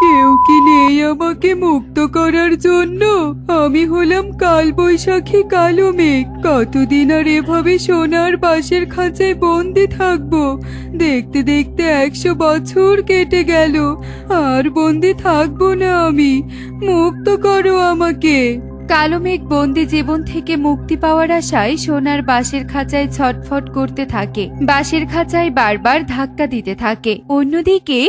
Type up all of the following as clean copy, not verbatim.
কেউ কি নেই আমাকে মুক্ত করার জন্য? আমি হলাম কালবৈশাখী কালো মেঘ। কতদিন আর এভাবে সোনার বাঁশের খাঁচায় বন্দি থাকবো? দেখতে দেখতে 100 বছর কেটে গেল। আর বন্দি থাকবো না আমি। মুক্ত করো আমাকে। কালো মেঘ বন্দি জীবন থেকে মুক্তি পাওয়ার আশায় সোনার বাঁশের খাঁচায় ছটফট করতে থাকে। বাঁশের খাঁচায় বারবার ধাক্কা দিতে থাকে। অন্যদিকে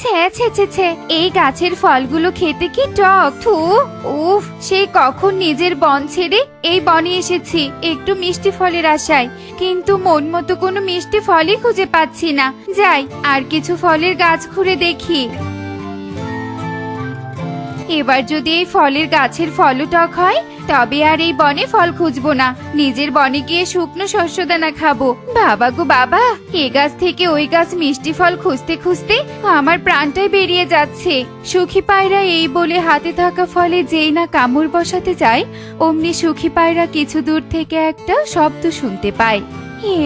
ছে ছে ছে ছে, এই গাছের ফলগুলো খেতে কি টক! থু, উফ, সেই কখন নিজের বন ছেড়ে এই বনে এসেছি একটু মিষ্টি ফলের আশায়, কিন্তু মন মতো কোনো মিষ্টি ফলই খুঁজে পাচ্ছি না। যাই আর কিছু ফলের গাছ ঘুরে দেখি। এবার যদি এই ফলের গাছের ফলও টক হয় তবে আর এই বনে ফল খুঁজবো না, নিজের বনে গিয়ে শুকনো শস্যদানা খাবো। বাবা গো বাবা, এ গাছ থেকে ওই গাছ মিষ্টি ফল খুঁজতে খুঁজতে আমার প্রাণটাই বেরিয়ে যাচ্ছে। সুখী পায়রা এই বলে হাতে থাকা ফলে যেই না কামড় বসাতে যায়, অমনি সুখী পায়রা কিছু দূর থেকে একটা শব্দ শুনতে পায়।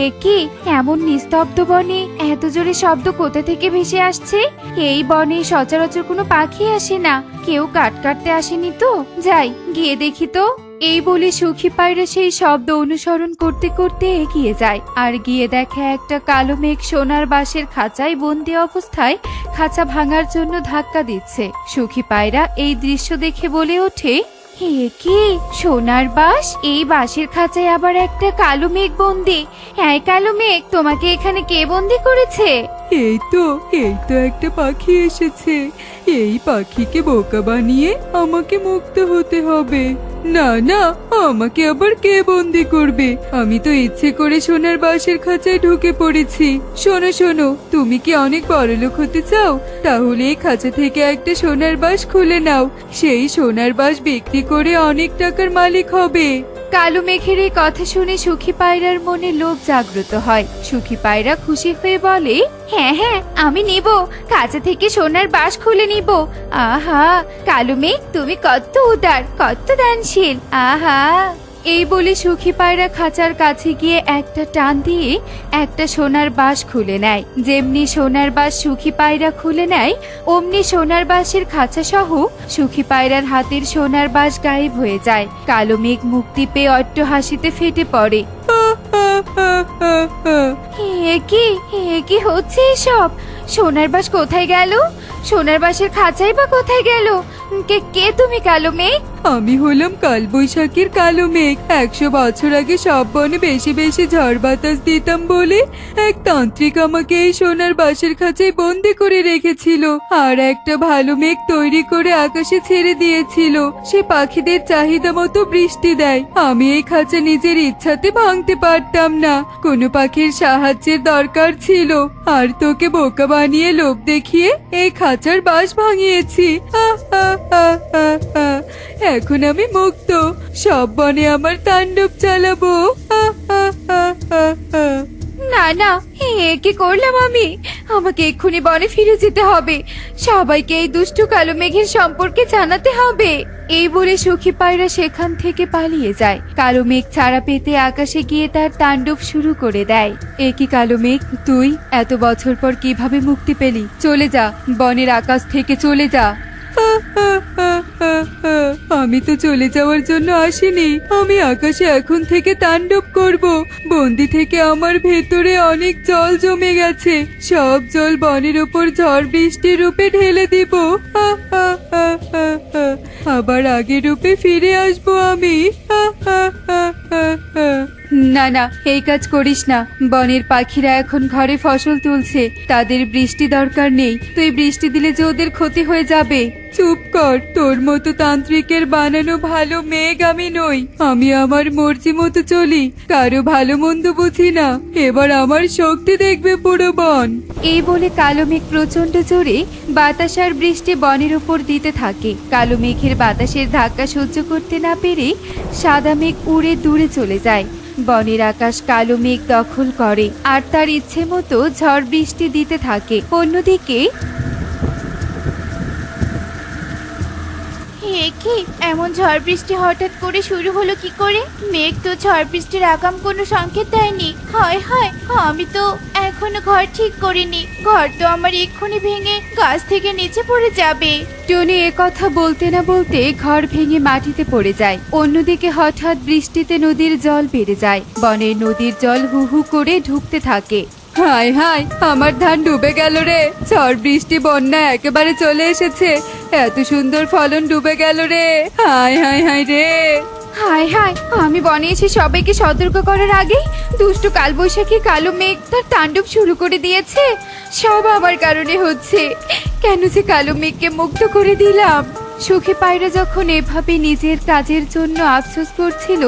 এ কি, এমন নিস্তব্ধ বনে এত জোরে শব্দ কোথা থেকে ভেসে আসছে? এই বনে সচরাচর কোনো পাখি আসে না, কেউ কাঠ কাটতে আসেনি তো। যাই গিয়ে দেখি তো। এই বলে সুখী পায়রা সেই শব্দ অনুসরণ করতে করতে এগিয়ে যায়, আর গিয়ে দেখে একটা কালো মেঘ সোনার বাঁশের খাঁচায় বন্দি অবস্থায় খাঁচা ভাঙার জন্য ধাক্কা দিচ্ছে। সুখী পায়রা এই দৃশ্য দেখে বলে ওঠে, হে কি, সোনার বাঁশ! এই বাঁশের খাঁচায় আবার একটা কালো মেঘ বন্দি। হ্যাঁ কালো মেঘ, তোমাকে এখানে কে বন্দি করেছে? এই তো একটা পাখি এসেছে। এই পাখিকে বোকা বানিয়ে আমাকে মুক্ত হতে হবে। না না, আমাকে আবার কে বন্দি করবে? আমি তো ইচ্ছে করে সোনার বাঁশের খাঁচায় ঢুকে পড়েছি। শোনো শোনো, তুমি কি অনেক বড়লোক হতে চাও? তাহলে এই খাঁচা থেকে একটা সোনার বাঁশ খুলে নাও। সেই সোনার বাঁশ বিক্রি করে অনেক টাকার মালিক হবে। কালো মেঘের এই কথা শুনে সুখী পায়রার মনে লোভ জাগ্রত হয়। সুখী পায়রা খুশি হয়ে বলে, হ্যাঁ হ্যাঁ, আমি নিব, খাঁচা থেকে সোনার বাঁশ খুলে নিব। আহা, কালো মেঘ তুমি কত উদার, কত দানশীল! আহা! এই বলে সুখী পায়রা খাঁচার কাছে গিয়ে একটা টান দিয়ে একটা সোনার বাঁশ খুলে নেয়। যেমনি সোনার বাঁশ সুখী পায়রা খুলে নেয়, অমনি সোনার বাঁশের খাঁচা সহ সুখী পায়রার হাতের সোনার বাঁশ গায়েব হয়ে যায়। কালো মেঘ মুক্তি পেয়ে অট্ট হাসিতে ফেটে পড়ে। এ কি হচ্ছে এসব? সোনার বাঁশ কোথায় গেল? সোনার বাঁশের খাঁচাই বা কোথায় গেল? কে কে তুমি কালো মেঘ? আমি হলাম কালবৈশাখীর কালো মেঘ। 100 বছর আগে সব বনে বেশি বেশি ঝড় বাতাস দিতাম বলে এক তান্ত্রিক আমাকে এই সোনার বাঁশের খাঁচায় বন্দি করে রেখেছিল, আর একটা ভালো মেঘ তৈরি করে আকাশে ছেড়ে দিয়েছিল। সে পাখিদের চাহিদা মতো বৃষ্টি দেয়। আমি এই খাঁচা নিজের ইচ্ছাতে ভাঙতে পারতাম না, কোনো পাখির সাহায্যের দরকার ছিল। আর তোকে বোকা বানিয়ে লোভ দেখিয়ে এই খাঁচার বাঁশ ভাঙিয়েছি। এখন আমি মুক্ত, সব বনে আমার তাণ্ডব চালাবো। না না, এ কি করলাম আমি? আমাকে এক্ষুনি বনে ফিরে যেতে হবে, সবাইকে এই দুষ্টু কালো মেঘের সম্পর্কে জানাতে হবে। এই বলে সুখী পায়রা সেখান থেকে পালিয়ে যায়। কালো মেঘ ছাড়া পেতে আকাশে গিয়ে তার তাণ্ডব শুরু করে দেয়। এ কি কালো মেঘ, তুই এত বছর পর কিভাবে মুক্তি পেলি? চলে যা, বনের আকাশ থেকে চলে যা। আমি তো চলে যাওয়ার জন্য আসিনি, আমি আকাশে এখন থেকে তাণ্ডব করব। বন্দি থেকে আমার ভেতরে অনেক জল জমে গেছে, সব জল বনের উপর ঝড় বৃষ্টির রূপে ঢেলে দিব। আবার আগের রূপে ফিরে আসবো আমি। না না, এই কাজ করিস না। বনের পাখিরা এখন ঘরে ফসল তুলছে, তাদের বৃষ্টি দরকার নেই। তুই বৃষ্টি দিলে যে ওদের ক্ষতি হয়ে যাবে। চুপ কর, তোর মতো তান্ত্রিকের বানানো ভালো মেঘ আমি নই। আমি আমার মর্জি মতো চলি, কারো ভালো মন্দ বুঝি না। এবার আমার শক্তি দেখবে পুরো বন। এই বলে কালো মেঘ প্রচন্ড জোরে বাতাস আর বৃষ্টি বনের উপর দিতে থাকে। কালো মেঘের বাতাসের ধাক্কা সহ্য করতে না পেরে সাদা মেঘ উড়ে দূরে চলে যায়। বনের আকাশ কালো মেঘ দখল করে আর তার ইচ্ছে মতো ঝড় বৃষ্টি দিতে থাকে। অন্যদিকে কি এমন ঝড় বৃষ্টি হঠাৎ করে শুরু হলো কি করে? মেঘ তো ঝড় বৃষ্টির আগাম কোনো সংকেত দেয়নি। হায় হায়, আমি তো এখনো ঘর ঠিক করিনি। ঘর তো আমার এক্ষুনি ভেঙে গাছ থেকে নিচে পড়ে যাবে। টনি কথা বলতে না বলতে ঘর ভেঙে মাটিতে পড়ে যায়। অন্যদিকে হঠাৎ বৃষ্টিতে নদীর জল বেড়ে যায়। বনের নদীর জল হু হু করে ঢুকতে থাকে। হায় হায়, আমার ধান ডুবে গেল রে। ঝড় বৃষ্টি বন্যা একেবারে চলে এসেছে। এত সুন্দর ফলন ডুবে গেল রে। হায় হায় হায় রে। হায় হায়, আমি বনে এসে সবাইকে সতর্ক করার আগে দুষ্টু কালবৈশাখী কালো মেঘ তার তাণ্ডব শুরু করে দিয়েছে। সব আমার কারণে হচ্ছে। কেন যে কালো মেঘকে মুক্ত করে দিলাম? সুখী পায়রা যখন এভাবে নিজের কাজের জন্য আফসোস করছিল,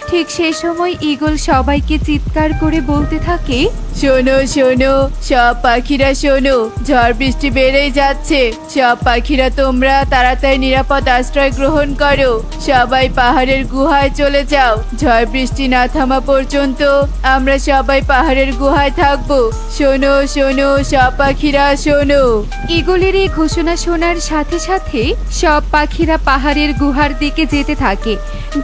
ঠিক সে সময় ঈগল সবাইকে চিৎকার করে বলতে থাকে, শোনো শোনো, সব পাখিরা শোনো, ঝড় বৃষ্টি বেড়েই যাচ্ছে। সব পাখিরা তোমরা তাড়াতাড়ি নিরাপদ আশ্রয় গ্রহণ করো। সবাই পাহাড়ের গুহায় চলে যাও। ঝড় বৃষ্টি না থামা পর্যন্ত আমরা সবাই পাহাড়ের গুহায় থাকবো। শোনো শোনো, সব পাখিরা শোনো। ঈগলের এই ঘোষণা শোনার সাথে সাথে সব পাখিরা পাহাড়ের গুহার দিকে যেতে থাকে।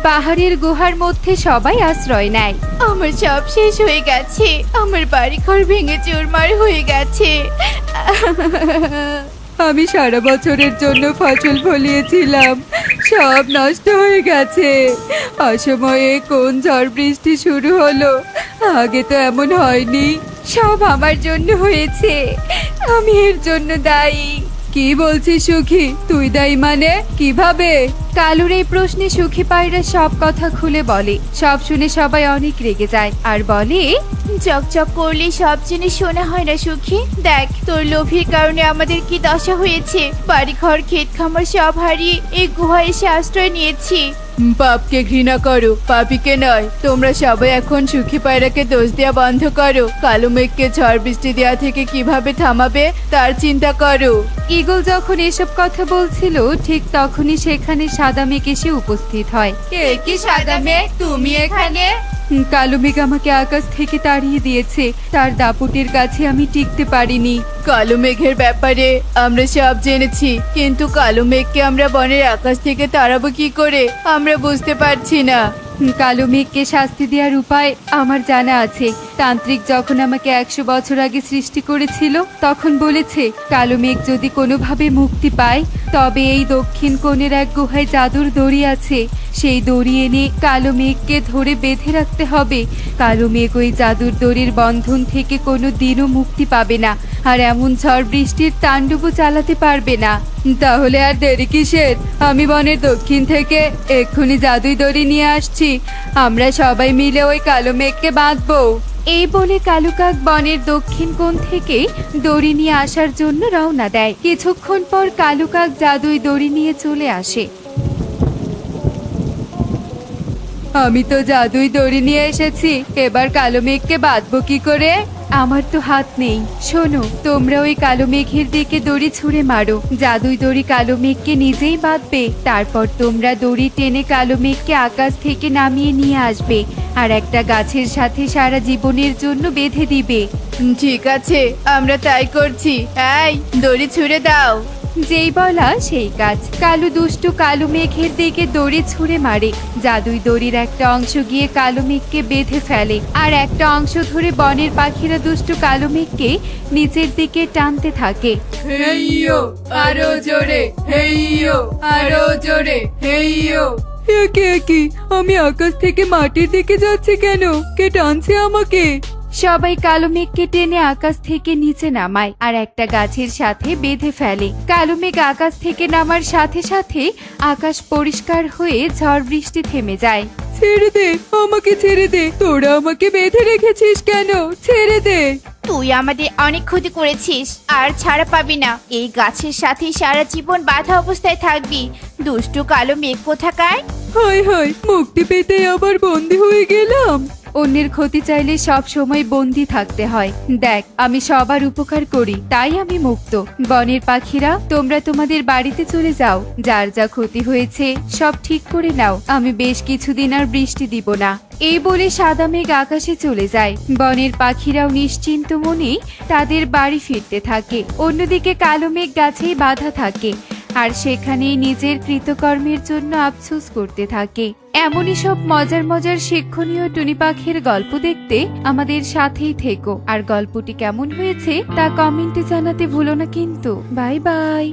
পাহাড়ের গুহার মধ্যে সবাই আশ্রয় নেয়। আমার সব শেষ হয়ে গেছে। আমার বাড়িঘর ভেঙে চুরমার হয়ে গেছে। আমি সারা বছরের জন্য ফসল ফলিয়েছিলাম, সব নষ্ট হয়ে গেছে। অসময়ে কোন ঝড় বৃষ্টি শুরু হলো? আগে তো এমন হয়নি। সব আমার জন্য হয়েছে। আমি এর জন্য দায়ী। কি বলছিস সুখী? তুই দায়ী মানে? কিভাবে? কালুর এই প্রশ্নে সুখী পায়রা সব কথা খুলে বলে। সব শুনে সবাই অনেক রেগে যায় আর বলে, চকচক করলে সব জিনিস শোনা হয় না সুখী। দেখ, তোর লোভের কারণে আমাদের কি দশা হয়েছে। বাড়িঘর ক্ষেত খামার সব হারিয়ে এই গুহায় এসে আশ্রয় নিয়েছি। পাপকে ঘৃণা করো, পাপীকে নয়। তোমরা সবাই এখন সুখী পায়রাকে দোষ দেওয়া বন্ধ করো। কালো মেঘকে ঝড় বৃষ্টি দেওয়া থেকে কিভাবে থামাবে তার চিন্তা করো। ঈগল যখন এসব কথা বলছিল, ঠিক তখনই সেখানে সাদা মেঘ এসে উপস্থিত হয়। কে কি সাদা মেঘ, তুমি এখানে? কালো মেঘ আমাকে আকাশ থেকে তাড়িয়ে দিয়েছে। তার দাপটের কাছে আমি টিকতে পারিনি। কালো মেঘের ব্যাপারে আমরা সব জেনেছি, কিন্তু কালো মেঘকে আমরা বনের আকাশ থেকে তাড়াবো কি করে আমরা বুঝতে পারছি না। কালো মেঘকে শাস্তি দেওয়ার উপায় আমার জানা আছে। তান্ত্রিক যখন আমাকে 100 বছর আগে সৃষ্টি করেছিল, তখন বলেছে কালো মেঘ যদি কোনোভাবে মুক্তি পায়, তবে এই দক্ষিণ কোণের এক গুহায় জাদুর দড়ি আছে। সেই দড়ি এনে কালো মেঘকে ধরে বেঁধে রাখতে হবে। কালো মেঘ ওই জাদুর দড়ির বন্ধন থেকে কোনো দিনও মুক্তি পাবে না, আর এমন ঝড় বৃষ্টির তাণ্ডবও চালাতে পারবে না। তাহলে আর দেরি কিসের? আমি বনের দক্ষিণ থেকে এক্ষুনি জাদুই দড়ি নিয়ে আসছি। আমরা সবাই মিলে ওই কালো মেঘকে বাঁধবো। এই বলে কালু কাক বনের দক্ষিণ কোণ থেকে দড়ি নিয়ে আসার জন্য রওনা দেয়। কিছুক্ষণ পর কালু কাক জাদুই দড়ি নিয়ে চলে আসে। আমি তো জাদুই দড়ি নিয়ে এসেছি, এবার কালো মেঘকে বাঁধবো কি করে? আমার তো হাত নেই। শোনো, তোমরা ওই কালো মেঘের দিকে দড়ি ছুঁড়ে মারো। জাদুই দড়ি কালো মেঘকে নিজেই বাঁধবে। তারপর তোমরা দড়ি টেনে কালো মেঘকে আকাশ থেকে নামিয়ে নিয়ে আসবে আর একটা গাছের সাথে সারা জীবনের জন্য বেঁধে দিবে। ঠিক আছে, আমরা তাই করছি। এই দড়ি ছুঁড়ে দাও। যেই বলা সেই কাজ। কালু দুষ্টু কালো মেঘের দিকে দড়ি ছুঁড়ে মারে। জাদুই দড়ির একটা অংশ গিয়ে কালো মেঘকে বেঁধে ফেলে, আর একটা অংশ ধরে বনের পাখিরা দুষ্টু কালো মেঘকে নিচের দিকে টানতে থাকে। হেইয়ো, আরো জোরে, হেইয়ো, আরো জোরে, হেইয়ো। একে কি আমি আকাশ থেকে মাটির দিকে যাচ্ছি কেন? কে টানছে আমাকে? সবাই কালো মেঘকে টেনে আকাশ থেকে নিচে নামায় আর একটা গাছের সাথে বেঁধে ফেলে। কালো মেঘ আকাশ থেকে নামার সাথে সাথে আকাশ পরিষ্কার হয়ে ঝড় বৃষ্টি থেমে যায়। ছেড়ে দে, আমাকে ছেড়ে দে। তোরা আমাকে বেঁধে রেখেছিস কেন? ছেড়ে দে। তুই আমাদের অনেক ক্ষতি করেছিস, আর ছাড়া পাবি না। এই গাছের সাথে সারা জীবন বাঁধা অবস্থায় থাকবি। দুষ্টু কালো মেঘ কোথাকার! হায় হায়, মুক্তি পেতে আবার বন্দি হয়ে গেলাম। অন্যের ক্ষতি চাইলে সব সময় বন্দি থাকতে হয়। দেখ, আমি সবার উপকার করি, তাই আমি মুক্ত। বনের পাখিরা, তোমরা তোমাদের বাড়িতে চলে যাও। যার যা ক্ষতি হয়েছে সব ঠিক করে নাও। আমি বেশ কিছুদিন আর বৃষ্টি দিব না। এই বলে সাদা মেঘ আকাশে চলে যায়। বনের পাখিরাও নিশ্চিন্ত মনে তাদের বাড়ি ফিরতে থাকে। অন্যদিকে কালো মেঘ গাছেই বাঁধা থাকে আর সেখানেই নিজের কৃতকর্মের জন্য আফসোস করতে থাকে। এমনই সব মজার মজার শিক্ষণীয় টুনি পাখির গল্প দেখতে আমাদের সাথেই থেকো। আর গল্পটি কেমন হয়েছে তা কমেন্টে জানাতে ভুলো না কিন্তু। Bye bye.